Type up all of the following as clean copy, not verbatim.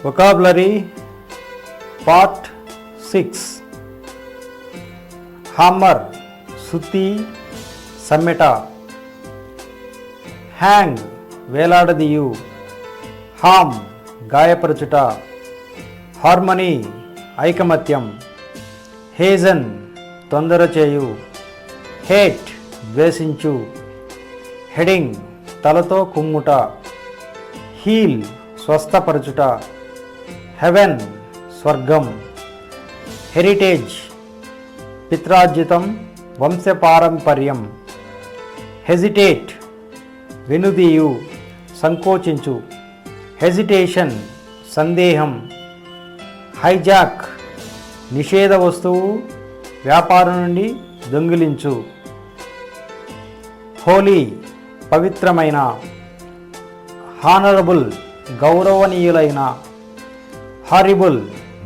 Vocabulary Part 6. Hammer సుత్తి సమ్మెట. Hang వేలాడదీయు. హామ్ గాయపరచుట. Harmony ఐకమత్యం. హేజన్ తొందర చేయు. హేట్ ద్వేషించు. హెడింగ్ తలతో కుమ్ముట. హీల్ స్వస్థపరచుట. హెవెన్ స్వర్గం. హెరిటేజ్ పిత్రార్జితం వంశపారంపర్యం. హెజిటేట్ వెనుదీయు సంకోచించు. హెజిటేషన్ సందేహం. హైజాక్ నిషేధ వస్తువు వ్యాపారం నుండి దొంగిలించు. హోలీ పవిత్రమైన. హానరబుల్ గౌరవనీయులైన. హారిబుల్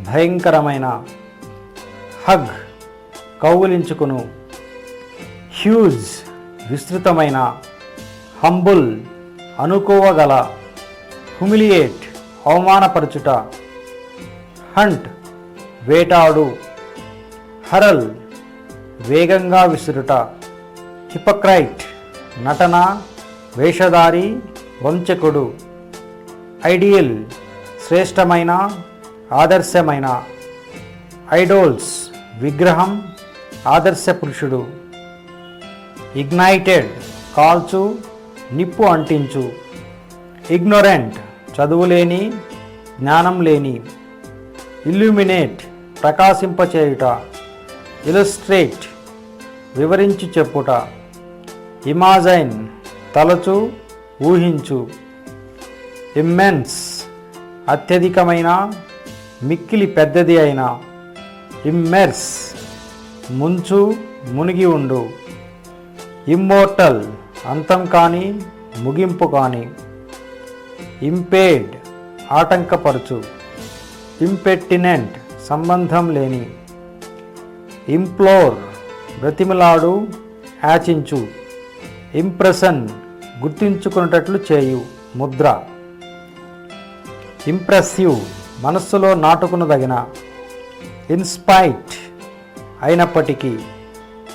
భయంకరమైన. హగ్ కౌగిలించుకును. హ్యూజ్ విస్తృతమైన. హంబుల్ అనుకోవగల. హ్యూమిలియేట్ అవమానపరచుట. హంట్ వేటాడు. హరల్ వేగంగా విసురుట. హిపోక్రైట్ నటన వేషధారి వంచకుడు. ఐడియల్ శ్రేష్టమైన ఆదర్శమైన. ఐడోల్స్ విగ్రహం ఆదర్శ పురుషుడు. ఇగ్నైటెడ్ కాల్చు నిప్పు అంటించు. ఇగ్నోరెంట్ చదువులేని జ్ఞానం లేని. ఇల్యూమినేట్ ప్రకాశింపచేయుట. ఇలస్ట్రేట్ వివరించి చెప్పుట. ఇమాజైన్ తలచు ఊహించు. ఇమ్మెన్స్ అత్యధికమైన మిక్కిలి పెద్దది అయిన. ఇమ్మెర్స్ ముంచు మునిగి ఉండు. ఇమ్మోర్టల్ అంతం కాని ముగింపు కాని. ఇంపేడ్ ఆటంకపరచు. ఇంపెర్టినెంట్ సంబంధం లేని. ఇంప్లోర్ బ్రతిమలాడు యాచించు. ఇంప్రెషన్ గుర్తించుకునేటట్లు చేయు ముద్ర. ఇంప్రెసివ్ మనస్సులో నాటుకునదగిన. ఇన్స్పైట్ అయినప్పటికీ.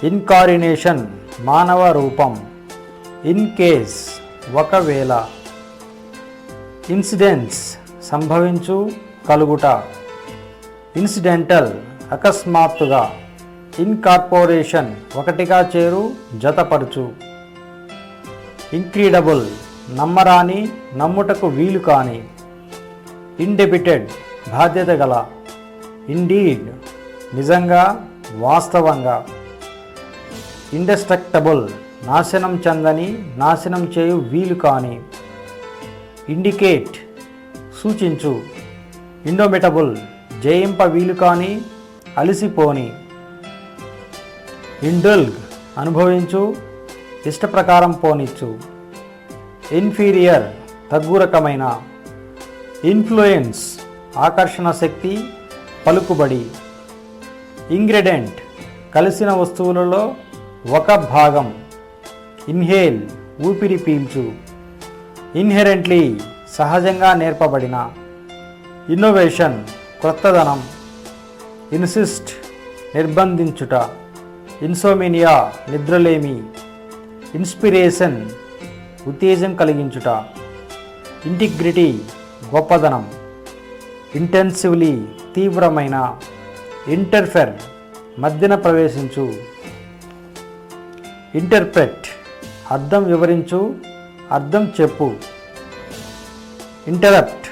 ఇన్కారినేషన్ మానవ రూపం. ఇన్ కేస్ ఒకవేళ. ఇన్సిడెంట్స్ సంభవించు కలుగుట. ఇన్సిడెంటల్ అకస్మాత్తుగా. ఇన్కార్పొరేషన్ ఒకటిగా చేరు జతపరచు. ఇంక్రీడబుల్ నమ్మరాని నమ్ముటకు వీలు కాని. ఇండెబిటెడ్ బాధ్యత గల. ఇండీడ్ నిజంగా వాస్తవంగా. ఇండస్ట్రక్టబుల్ నాశనం చెందని నాశనం చేయు వీలు కాని. ఇండికేట్ సూచించు. ఇండోమిటబుల్ జయింప వీలు కాని అలిసిపోని. ఇండల్గ్ అనుభవించు ఇష్టప్రకారం పోనిచ్చు. ఇన్ఫీరియర్ తగ్గు రకమైన. ఇన్ఫ్లుయెన్స్ ఆకర్షణ శక్తి పలుకుబడి. ఇంగ్రీడియంట్ కలిసిన వస్తువులలో ఒక భాగం. ఇన్హేల్ ఊపిరి పీల్చు. ఇన్హెరెంట్లీ సహజంగా నేర్పబడిన. ఇన్నోవేషన్ క్రొత్తదనం. ఇన్సిస్ట్ నిర్బంధించుట. ఇన్సోమినియా నిద్రలేమి. ఇన్స్పిరేషన్ ఉత్తేజం కలిగించుట. ఇంటిగ్రిటీ గొప్పదనం. ఇంటెన్సివ్లీ తీవ్రమైన. ఇంటర్ఫెర్ మధ్యన ప్రవేశించు. ఇంటర్ప్రెట్ అర్థం వివరించు అర్థం చెప్పు. ఇంటరప్ట్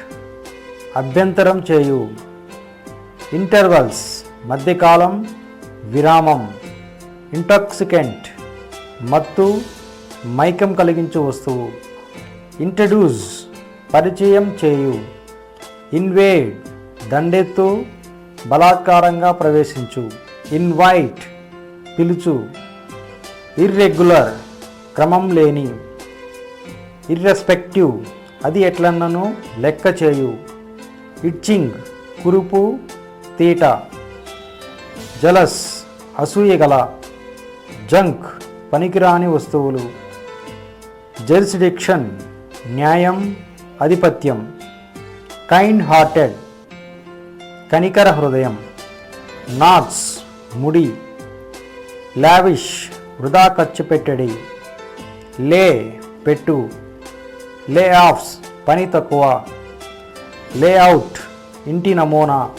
అభ్యంతరం చేయు. ఇంటర్వల్స్ మధ్యకాలం విరామం. ఇంటాక్సికెంట్ మత్తు మైకం కలిగించు వస్తువు. ఇంట్రడ్యూస్ పరిచయం చేయు. ఇన్వేడ్ దండెత్తు బలాత్కారంగా ప్రవేశించు. ఇన్వైట్ పిలుచు. ఇర్రెగ్యులర్ క్రమం లేని. ఇర్రెస్పెక్టివ్ అది ఎట్లన్నను లెక్క చేయు. ఇచ్చింగ్ కురుపు తీట. జలస్ అసూయగల. జంక్ పనికిరాని వస్తువులు. జెరిస్డిక్షన్ న్యాయం ఆధిపత్యం. కైండ్ హార్టెడ్ కనికర హృదయం. నాట్స్ ముడి. లావిష్ వృధా ఖర్చు పెట్టడి. లే పెట్టు. లే ఆఫ్స్ పని తక్కువ. లేఅవుట్ ఇంటి నమూనా.